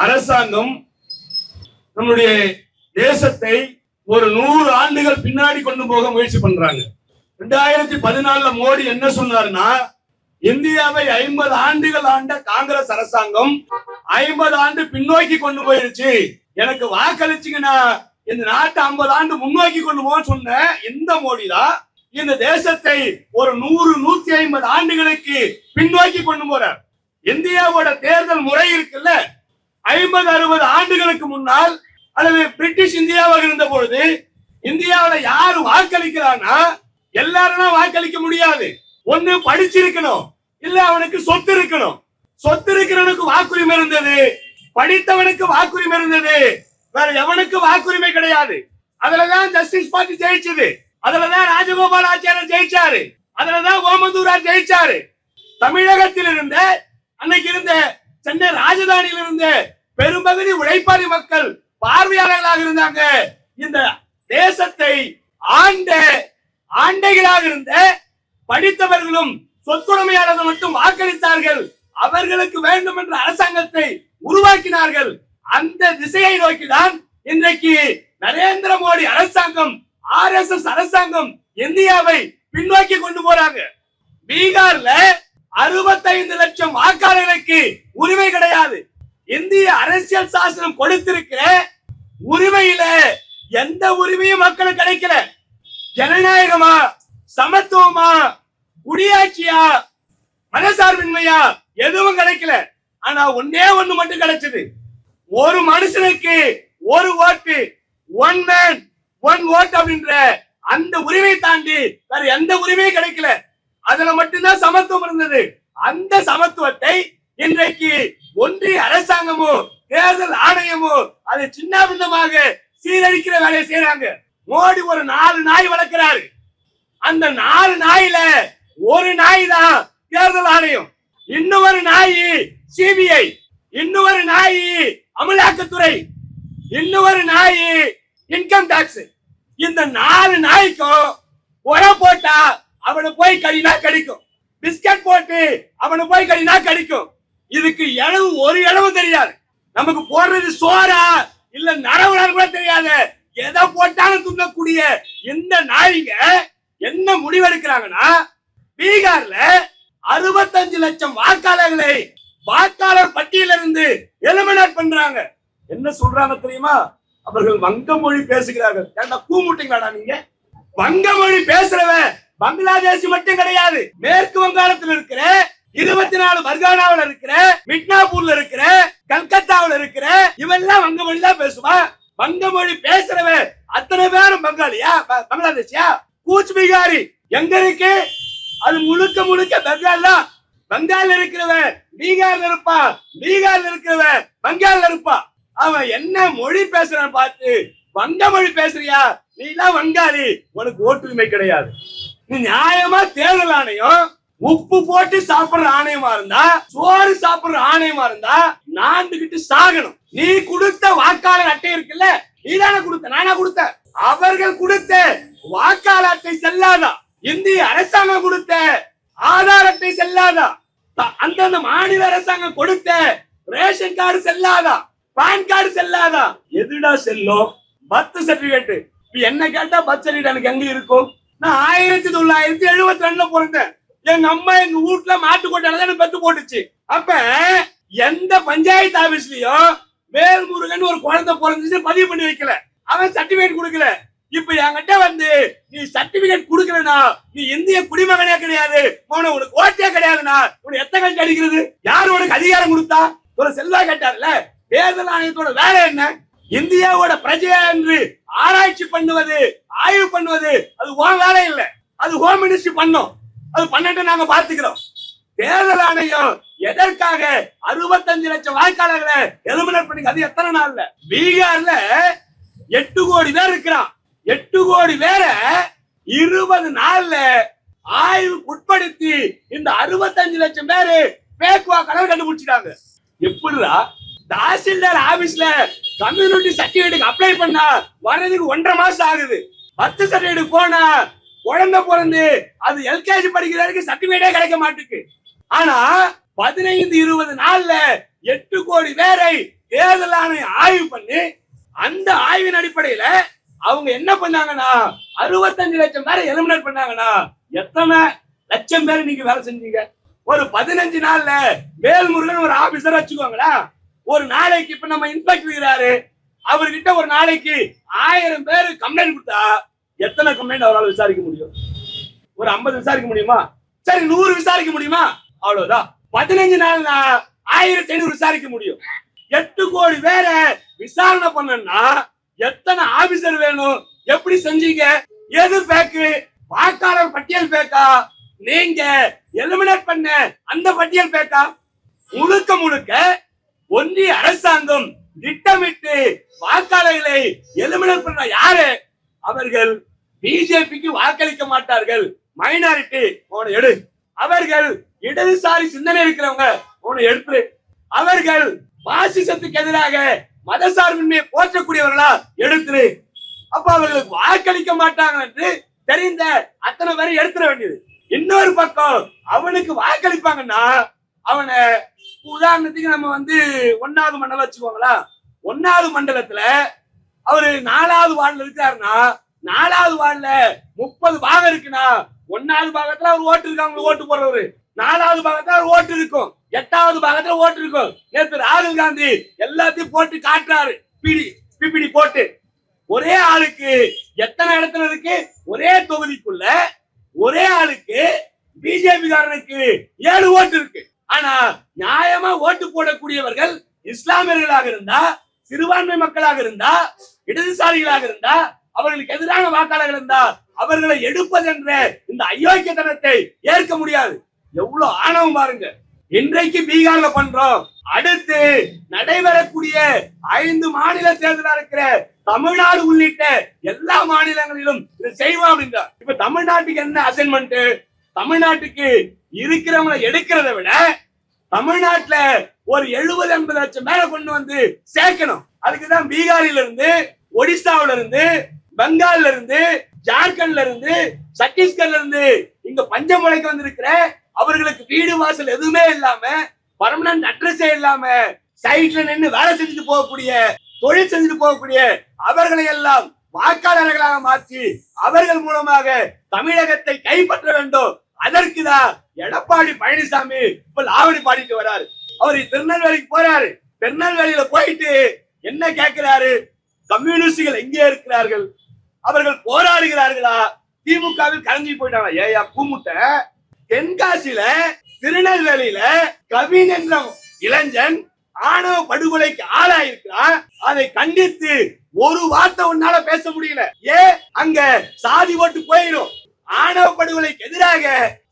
அரசாங்கம் நம்முடைய தேசத்தை ஒரு 100 ஆண்டுகள் பின்னாடி கொண்டு போக முயற்சி பண்றாங்க. 2014 மோடி என்ன சொன்னார்னா, இந்தியாவை 50 ஆண்டுகள் ஆண்ட காங்கிரஸ் அரசாங்கம் 50 ஆண்டு பின்னோக்கி கொண்டு போயிருச்சு. எனக்கு வாக்களிச்சீங்கன்னா இந்த நாட்டை 50 ஆண்டு முன்னோக்கி கொண்டு போக சொன்ன இந்த மோடி தான் இந்த தேசத்தை ஒரு 100-150 ஆண்டுகளுக்கு பின்னோக்கி கொண்டு போறார். இந்தியாவோட தேர்தல் முறை இருக்குல்ல, 50-60 ஆண்டுகளுக்கு முன்னால் அல்லது பிரிட்டிஷ் இந்தியாவாக இருந்த பொழுது இந்தியாவில யாரு வாக்களிக்கிறான்னா எல்லாரும் வாக்களிக்க முடியாது. ஒண்ணு படிச்சிருக்கணும், இல்ல அவனுக்கு சொத்து இருக்கணும். சொத்து இருக்கிறவனுக்கு வாக்குரிமை இருந்தது, படித்தவனுக்கு வாக்குரிமை இருந்தது, வேற எவனுக்கு வாக்குரிமை கிடையாது. அதுலதான் ஜஸ்டிஸ் பார்ட்டி ஜெயிச்சது, அதுலதான் ராஜகோபால் ஆச்சாரியர் ஜெயிச்சாரு, அதுலதான் ஓமந்தூரார் ஜெயிச்சாரு. தமிழகத்தில் இருந்த அன்னைக்கு இருந்த சென்னை ராஜதானியில் இருந்த பெரும்பகுதி உழைப்பாளி மக்கள் பார்வையாளர்களாக இருந்தாங்க. இந்த தேசத்தை ஆண்டைகளாக இருந்த படித்தவர்களும் சொத்துடைமையாளர்கள் மட்டும் வாக்களித்தார்கள். அவர்களுக்கு வேண்டும் என்ற அரசாங்கத்தை உருவாக்கினார்கள். அந்த திசையை நோக்கிதான் இன்றைக்கு நரேந்திர மோடி அரசாங்கம், RSS அரசாங்கம் இந்தியாவை பின்னோக்கி கொண்டு போறாங்க. பீகார்ல 65 லட்சம் வாக்காளர்களுக்கு உரிமை கிடையாது. இந்திய அரசியல் சாசனம் கொடுத்திருக்கிற உரிமையில எந்த உரிமையும் மக்களுக்கு கிடைக்கல. ஜனநாயகமா, சமத்துவமா, குடியாட்சியா, மனசார்பின்மையா எதுவும் கிடைக்கல. ஆனா ஒன்னே ஒண்ணு மட்டும் கிடைச்சது, ஒரு மனுஷனுக்கு ஒரு ஓட்டு, ஒன் மேன் ஒன் ஓட் அப்படின்ற அந்த உரிமை தாண்டி வேற எந்த உரிமையும் கிடைக்கல. அதுல மட்டும்தான் சமத்துவம் இருந்தது. அந்த சமத்துவத்தை இன்றைக்கு ஒன்றிய அரசாங்கமோ தேர்தல் ஆணையமோ அது சின்ன பின்னமாக சீரழிக்கிற வேலையை செய்யறாங்க. மோடி ஒரு 4 நாய் வளர்க்கிறாரு. அந்த 4 நாயில ஒரு நாய் தான் தேர்தல் ஆணையம், இன்னொரு நாய் CBI, இன்னொரு நாய் அமலாக்கத்துறை, இன்னொரு நாய் இன்கம் டாக்ஸ். இந்த 4 நாய்க்கும் உரை போட்டா அவனை போய் கடினா கடிக்கும், பிஸ்கட் போட்டு அவனை போய் கடினா கடிக்கும். இதுக்கு ஒரு இளவு தெரியாது. நமக்கு போடுறது சோறா இல்ல நரவலான்னு கூட தெரியாது. எதை போட்டாலும் துண்ணக்கூடிய இந்த நாய்ங்க என்ன முடிவெடுக்கிறாங்கன்னா, பீகார்ல 65 லட்சம் வாக்காளர்களை வாக்காளர் பட்டியலிருந்து எலிமினேட் பண்றாங்க. என்ன சொல்றாங்க தெரியுமா? அவர்கள் வங்க மொழி பேசுகிறார்கள். ஏன்டா கூமுட்டீங்களாடா நீங்க? வங்க மொழி பேசுறவன் பங்களாதேஷ் மட்டும் கிடையாது. மேற்கு வங்காளத்தில் இருக்கிற 24 பர்கானாவில் இருக்கிற, மிட்னாப்பூர்ல இருக்கிற, கல்கத்தாவில் இருக்கிற இவெல்லாம் வங்க மொழி தான் பேசுவான். வங்க மொழி பேசுறவன் அத்தனை பேரும் பங்காளியா, பங்களாதேஷியா? கூச் பிகாரி எங்க இருக்கு? அது முழுக்க முழுக்க பெங்கால் தான். பெங்கால் இருக்கிறவன் பீகார்ல இருப்பான், பீகார்ல இருக்கிறவன் பெங்கால்ல இருப்பான். அவன் என்ன மொழி பேசுறான் பார்த்து வங்க மொழி பேசுறியா, நீ எல்லாம் வங்காளி, உனக்கு ஓட்டுரிமை கிடையாது. நீ நியாயமா தேர்தல் ஆணையம் உப்பு போட்டு சாப்பிடுற ஆணையமா இருந்தா, சோறு சாப்பிடுற ஆணையமா இருந்தா நாண்டுகிட்டு சாகணும். நீ கொடுத்த வாக்காளர் அட்டை இருக்குல்ல, நீதான கொடுத்த, நானா கொடுத்த? அவர்கள் கொடுத்த வாக்காளர் அட்டை செல்லாதா? இந்திய அரசாங்கம் கொடுத்த ஆதார் அட்டை செல்லாதா? அந்தந்த மாநில அரசாங்கம் கொடுத்த ரேஷன் கார்டு செல்லாதா? பான் கார்டு செல்லாதா? எதுடா செல்லும்? Birth certificate. என்ன கேட்டா பர்த் சர்டிபிகேட் எனக்கு எங்க இருக்கும்? நான் 1972 பிறந்தேன். எங்க அம்மா எங்க வீட்டுல மாட்டு கொட்டால பெத்து போட்டுச்சு. அப்ப எந்த பஞ்சாயத்து ஆபீஸ்லயும் வேல்முருகன் ஒரு குழந்தை பிறந்துச்சு பதிவு பண்ணி வைக்கல, அவன் சர்டிபிகேட் கொடுக்கல. இப்ப என்கிட்ட வந்து நீ சர்டிபிகேட் கொடுக்கலனா நீ இந்திய குடிமகனே கிடையாது, உனக்கு ஓட்டே கிடையாதுன்னா உனக்கு எத்தனை கட்சி அடிக்கிறது? யாரு உனக்கு அதிகாரம் கொடுத்தா? ஒரு செல்வா கேட்டார்ல, தேர்தல் ஆணையத்தோட வேலை என்ன? இந்தியாவோட பிரஜையா என்று ஆராய்ச்சி பண்ணுவது, ஆய்வு பண்ணுவது, அது உன் வேலை இல்ல, அது ஹோம் மினிஸ்ட்ரி பண்ணும். அது பண்ணிட்டு நாங்க பாத்துக்கிறோம். தேர்தல் ஆணையம் எதற்காக 65 லட்சம் வாக்காளர்களை எலிமினேட் பண்ணி? அது எத்தனை நாள்ல? பீகார்ல 8 கோடி பேர் இருக்கிறான். 8 கோடி பேரை 20 நாள்ல ஆய்வுக்கு உட்படுத்தி இந்த 65 லட்சம் பேரு பேக் வாக்காளர் கண்டுபிடிச்சிட்டாங்க. எப்படிடா? தாசில்தார் ஆபீஸ்ல கம்யூனிட்டி சர்டிபிகேட் அப்ளை பண்ணா வர்றதுக்கு 1.5 மாசம் ஆகுது. பர்த் சர்டிபிகேட் போனா குழந்தை பிறந்து அது LKG படிக்கிறதுக்கு சர்டிபிகேட்டே கிடைக்க மாட்டுக்கு. ஆனா 15-20 நாள்ல 8 கோடி பேரை தேர்தல் ஆணையம் ஆய்வு பண்ணி அந்த ஆய்வின் அடிப்படையில அவங்க என்ன பண்ணாங்கன்னா 65 லட்சம் பேரை எலிமினேட் பண்ணாங்கன்னா எத்தனை லட்சம் பேர் நீங்க வேலை செஞ்சீங்க? ஒரு 15 நாள்ல வேல்முருகன் ஒரு ஆபீசர் வச்சுக்கோங்களா, ஒரு நாளைக்கு இப்ப நம்ம இன்ஸ்பெக்டர் இருக்கிறாரு, அவர்கிட்ட ஒரு நாளைக்கு 1000 பேர் கம்ப்ளைண்ட் கொடுத்தா எத்தனை கம்ப்ளைண்ட் அவரால் விசாரிக்க முடியும்? ஒரு 50 விசாரிக்க முடியுமா? சரி 100 விசாரிக்க முடியுமா? அவ்வளவுதான். 15 நாள்னா 1500 விசாரிக்க முடியும். 8 கோடி பேரை விசாரணை பண்ணா எத்தனை ஆபீசர் வேணும்? எப்படி செஞ்சீங்க? எது பேக்கு? வாக்காளர் பட்டியல் பேக்கா, நீங்க எலிமினேட் பண்ண அந்த பட்டியல் பேக்கா? முழுக்க முழுக்க ஒன்றிய அரசாங்கம் திட்டமிட்டு வாக்காளர்களை எலிமினேட் பண்ற யாரு? அவர்கள் பிஜேபிக்கு வாக்களிக்க மாட்டார்கள். மைனாரிட்டி போன எடு. அவர்கள் இடதுசாரி சிந்தனை இருக்கிறவங்க போன எடுத்து. அவர்கள் பாசிசத்துக்கு எதிராக மதசார்பின்மையை போற்றக்கூடியவர்களா எடுத்துரு. அப்ப அவர்களுக்கு வாக்களிக்க மாட்டாங்க என்று தெரிந்த அத்தனை பேரை எடுத்துட வேண்டியது. இன்னொரு பக்கம் அவனுக்கு வாக்களிப்பாங்கன்னா அவனை உதாரணத்துக்கு நம்ம 1வது மண்டலம் வச்சுக்கோங்களா, 1வது மண்டலத்துல அவரு 4வது வார்டுல இருக்காருன்னா 4வது வார்டுல 30 பாகம் இருக்குன்னா 1வது பாகத்துல அவர் ஓட்டு இருக்காங்க, ஓட்டு போடுறவரு 4வது பாகத்துல அவர் ஓட்டு இருக்கும், 8வது பாகத்துல ஓட்டு இருக்கும். நேற்று ராகுல் காந்தி எல்லாத்தையும் போட்டு காட்டுறாரு, பிபிடி போட்டு. ஒரே ஆளுக்கு எத்தனை இடத்துல இருக்கு? ஒரே தொகுதிக்குள்ள ஒரே ஆளுக்கு பிஜேபி காரனுக்கு 7 ஓட்டு இருக்கு. ஆனா நியாயமா ஓட்டு போடக்கூடியவர்கள் இஸ்லாமியர்களாக இருந்தா, சிறுபான்மை மக்களாக இருந்தா, இடதுசாரிகளாக இருந்தா, அவர்களுக்கு எதிரான வாக்காளர்கள் இருந்தா அவர்களை எடுப்பது என்ற இந்த அயோக்கியத்தனத்தை ஏற்க முடியாது. எவ்வளவு ஆணவம் பாருங்க. இன்றைக்கு பீகார்ல பண்றோம், அடுத்து நடைபெறக்கூடிய 5 மாநில தேர்தலா இருக்கிற தமிழ்நாடு உள்ளிட்ட எல்லா மாநிலங்களிலும் இதை செய்வோம் அப்படின்றார். இப்ப தமிழ்நாட்டுக்கு என்ன அசைன்மெண்ட்? தமிழ்நாட்டுக்கு இருக்கிறவங்களை எடுக்கிறத விட தமிழ்நாட்டுல ஒரு 70-80 லட்சம் பேரை கொண்டு வந்து சேர்க்கணும். அதுக்குதான் பீகாரில இருந்து, ஒடிசாவில இருந்து, பெங்கால்ல இருந்து, ஜார்க்கண்ட்ல இருந்து, சத்தீஸ்கர்ல இருந்து இங்க பஞ்சமலைக்கு வந்திருக்கிற அவர்களுக்கு வீடு வாசல் எதுவுமே இல்லாம, பர்மனன்ட் அட்ரஸே இல்லாம, சைட்ல நின்று வேலை செஞ்சுட்டு போகக்கூடிய, தொழில் செஞ்சுட்டு போகக்கூடிய அவர்களை எல்லாம் வாக்காளர்களாக மாற்றி அவர்கள் மூலமாக தமிழகத்தை கைப்பற்ற வேண்டும். அதற்குதான் எடப்பாடி பழனிசாமி இப்ப லாவணி பாடிட்டு வராரு. அவர் திருநெல்வேலிக்கு போறாரு. திருநெல்வேலியில போயிட்டு என்ன கேட்கிறாரு? கம்யூனிஸ்டுகள் எங்கே இருக்கிறார்கள்? அவர்கள் போராடுகிறார்களா? திமுகவில் கலங்கி போயிட்டாங்க. ஏயா கூமுட்ட, தென்காசியில திருநெல்வேலியில கவின் என்ற இளைஞன் ஆணவ படுகொலைக்கு ஆளாயிருக்கிறான். அதை கண்டித்து ஒரு வார்த்தை உன்னால பேச முடியல. அங்க சாதி ஓட்டு போயிடும். ஆணவ படுகொலைக்கு எதிராக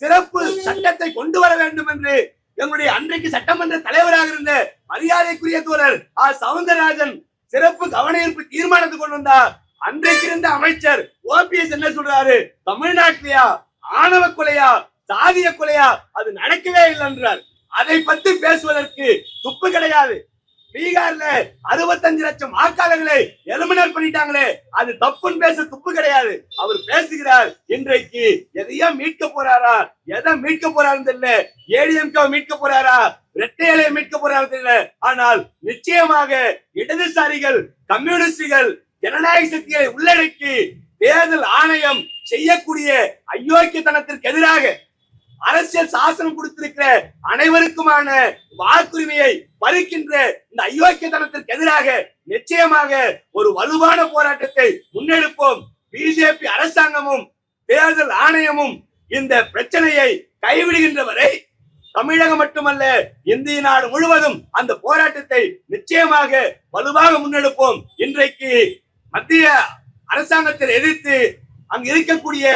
சிறப்பு சட்டத்தை கொண்டு வர வேண்டும் என்று எங்களுடைய அன்றைக்கு சட்டமன்ற தலைவராக இருந்த மரியாதைக்குரிய தோழர் சவுந்தரராஜன் சிறப்பு கவன ஈர்ப்பு தீர்மானத்தை கொண்டு வந்தார். அன்றைக்கு இருந்த அமைச்சர் ஓபிஎஸ் என்ன சொல்றாரு? தமிழ்நாட்டிலையா ஆணவ கொலையா, சாதிய கொலையா, அது நடக்கவே இல்லை என்றார். அதை பற்றி பேசுவதற்கு துப்பு கிடையாது. பீகார்ல 65 லட்சம் வாக்காளர்களை எலிமினேட் பண்ணிட்டாங்களே, அது தப்புன்னு பேச துப்பு கிடையாது. அவர் பேசுகிறார். இன்றைக்கு எதையா மீட்க போறாரா? எதை மீட்க போறாரு தெரியல. ஏடிஎம்கே மீட்க போறாரா? இரட்டையலை மீட்க போறாரு தெரியல. ஆனால் நிச்சயமாக இடதுசாரிகள், கம்யூனிஸ்டுகள், ஜனநாயக சக்திகளை உள்ளடக்கி தேர்தல் ஆணையம் செய்யக்கூடிய அயோக்கியத்தனத்திற்கு எதிராக அரசியல் சாசனம் கொடுத்திருக்கிற அனைவருக்குமான வாக்குரிமையை பறிக்கின்ற இந்த அயோக்கியத்தனத்திற்கு எதிராக நிச்சயமாக ஒரு வலுவான போராட்டத்தை முன்னெடுப்போம். பிஜேபி அரசாங்கமும் தேர்தல் ஆணையமும் இந்த பிரச்சனையை கைவிடுகின்ற வரை தமிழகம் மட்டுமல்ல இந்திய நாடு முழுவதும் அந்த போராட்டத்தை நிச்சயமாக வலுவாக முன்னெடுப்போம். இன்றைக்கு மத்திய அரசாங்கத்தை எதிர்த்து அங்கு இருக்கக்கூடிய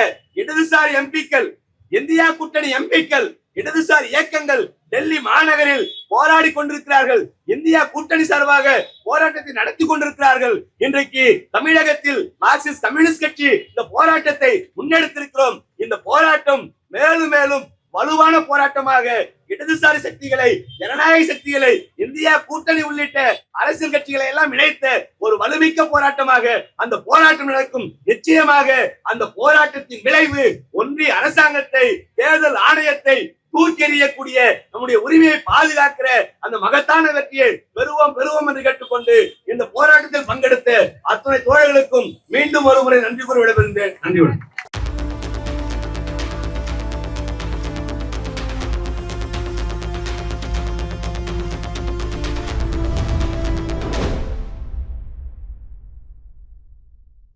இடதுசாரி எம்பிக்கள், இந்தியா கூட்டணி எம்பிக்கள், இடதுசாரி இயக்கங்கள் டெல்லி மாநகரில் போராடி கொண்டிருக்கிறார்கள். இந்தியா கூட்டணி சார்பாக போராட்டத்தை நடத்தி கொண்டிருக்கிறார்கள். இன்றைக்கு தமிழகத்தில் மார்க்சிஸ்ட் கம்யூனிஸ்ட் கட்சி இந்த போராட்டத்தை முன்னெடுத்திருக்கிறோம். இந்த போராட்டம் மேலும் மேலும் வலுவான போராட்டமாக இடதுசாரி சக்திகளை, ஜனநாயக சக்திகளை, இந்தியா கூட்டணி உள்ளிட்ட அரசியல் கட்சிகளை எல்லாம் இணைத்த ஒரு வலுமிக்க போராட்டமாக அந்த போராட்டம் நடக்கும். நிச்சயமாக அந்த போராட்டத்தின் விளைவு ஒன்றிய அரசாங்கத்தை, தேர்தல் ஆணையத்தை தூக்கி எறியக்கூடிய நம்முடைய உரிமையை பாதுகாக்கிற அந்த மகத்தான வெற்றியை பெறுவோம் என்று கேட்டுக்கொண்டு இந்த போராட்டத்தில் பங்கெடுத்த அத்துணை தோழர்களுக்கும் மீண்டும் ஒருமுறை நன்றி கூறி விடைபெறுகிறேன். நன்றி.